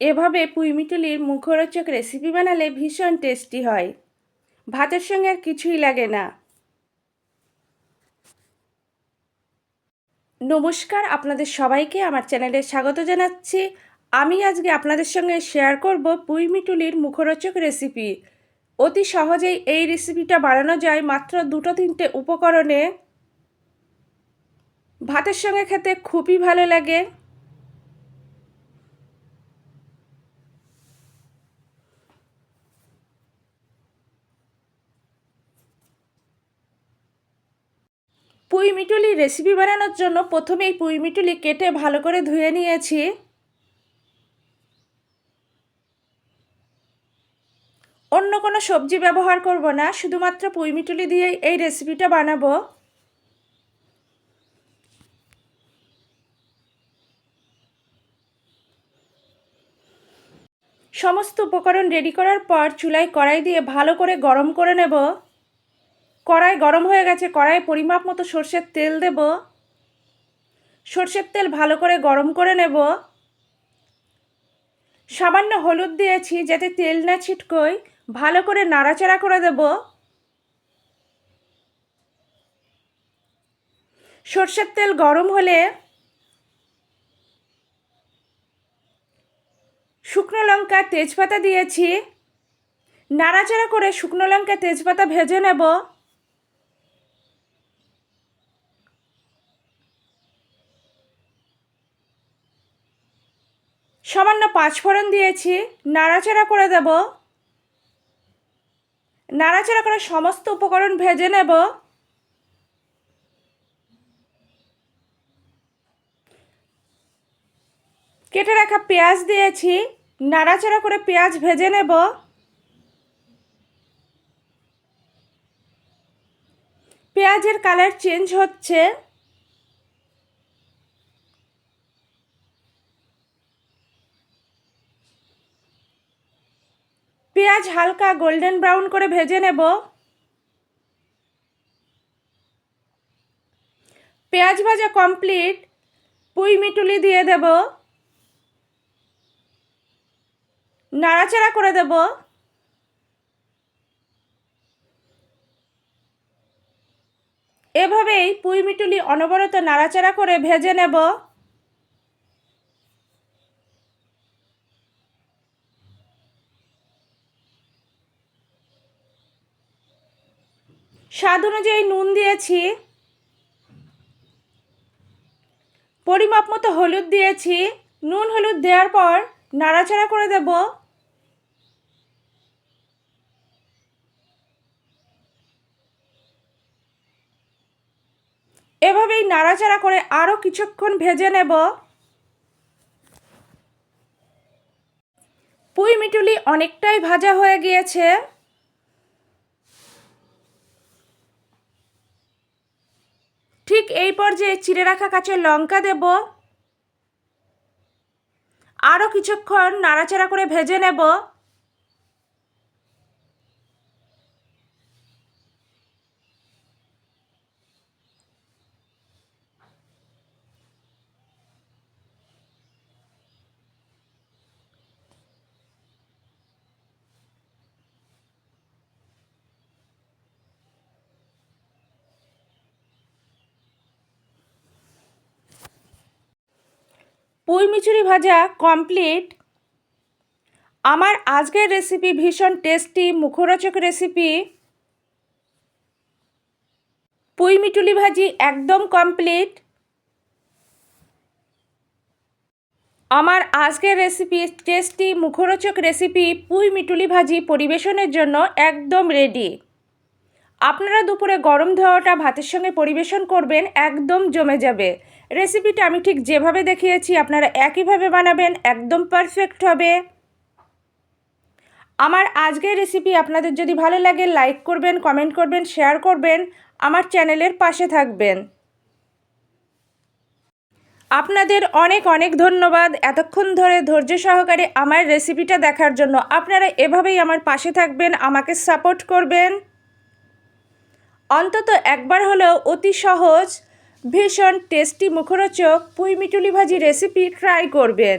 এভাবে পুঁইমিটুলির মুখরোচক রেসিপি বানালে ভীষণ টেস্টি হয়। ভাতের সঙ্গে আর কিছুই লাগে না। নমস্কার, আপনাদের সবাইকে আমার চ্যানেলে স্বাগত জানাচ্ছি। আমি আজকে আপনাদের সঙ্গে শেয়ার করব পুঁইমিটুলির মুখরোচক রেসিপি। অতি সহজেই এই রেসিপিটা বানানো যায় মাত্র 2-3টে উপকরণে। ভাতের সঙ্গে খেতে খুবই ভালো লাগে। পুঁইমিটুলি রেসিপি বানানোর জন্য প্রথমেই পুঁইমিটুলি কেটে ভালো করে ধুয়ে নিয়েছি। অন্য কোনো সবজি ব্যবহার করব না, শুধুমাত্র পুঁইমিটুলি দিয়েই এই রেসিপিটা বানাবো। সমস্ত উপকরণ রেডি করার পর চুলায় কড়াই দিয়ে ভালো করে গরম করে নেব। কড়াই গরম হয়ে গেছে, কড়াইয়ে পরিমাপ মতো সর্ষের তেল দেব। সর্ষের তেল ভালো করে গরম করে নেব। সামান্য হলুদ দিয়েছি যাতে তেল না ছিটকোয়। ভালো করে নাড়াচাড়া করে দেব। সর্ষের তেল গরম হলে শুকনো লঙ্কা তেজপাতা দিয়েছি। নাড়াচাড়া করে শুকনো লঙ্কা তেজপাতা ভেজে নেব। সামান্য পাঁচফোড়ন দিয়েছি, নাড়াচাড়া করে দেব। নাড়াচাড়া করে সমস্ত উপকরণ ভেজে নেব। কেটে রাখা পেঁয়াজ দিয়েছি, নাড়াচাড়া করে পেঁয়াজ ভেজে নেব। পেঁয়াজের কালার চেঞ্জ হচ্ছে। পেঁয়াজ হালকা গোল্ডেন ব্রাউন করে ভেজে নেব। পেঁয়াজ ভাজা কমপ্লিট। পুঁইমিটুলি দিয়ে দেব। নাড়াচাড়া করে দেব। এভাবেই পুঁইমিটুলি অনবরত নাড়াচাড়া করে ভেজে নেব। স্বাদ অনুযায়ী নুন দিয়েছি। পরিমাপ মতো হলুদ দিয়েছি। নুন হলুদ দেওয়ার পর নাড়াচাড়া করে দেব। এভাবেই নাড়াচাড়া করে আরও কিছুক্ষণ ভেজে নেব। পুঁইমিটুলি অনেকটাই ভাজা হয়ে গিয়েছে। ঠিক এই পর্যায়ে চিড়ে রাখা কাঁচা লঙ্কা দেব। আরও কিছুক্ষণ নাড়াচাড়া করে ভেজে নেব। পুঁইমিচুরি ভাজা কমপ্লিট। আমার আজকের রেসিপি ভীষণ টেস্টি মুখরোচক রেসিপি। পুঁইমিটুলি ভাজি একদম কমপ্লিট। আমার আজকের রেসিপি টেস্টি মুখরোচক রেসিপি পুঁইমিটুলি ভাজি পরিবেশনের জন্য একদম রেডি। আপনারা দুপুরে গরম ধোয়াটা ভাতের সঙ্গে পরিবেশন করবেন, একদম জমে যাবে। রেসিপিটা আমি ঠিক যেভাবে দেখিয়েছি আপনারা একইভাবে বানাবেন, একদম পারফেক্ট হবে। আমার আজকের রেসিপি আপনাদের যদি ভালো লাগে লাইক করবেন, কমেন্ট করবেন, শেয়ার করবেন, আমার চ্যানেলের পাশে থাকবেন। আপনাদের অনেক অনেক ধন্যবাদ এতক্ষণ ধরে ধৈর্য সহকারে আমার রেসিপিটা দেখার জন্য। আপনারা এভাবেই আমার পাশে থাকবেন, আমাকে সাপোর্ট করবেন। অন্তত একবার হলেও অতি সহজ ভীষণ টেস্টি মুখরোচক পুঁইমিটুলি ভাজি রেসিপি ট্রাই করবেন।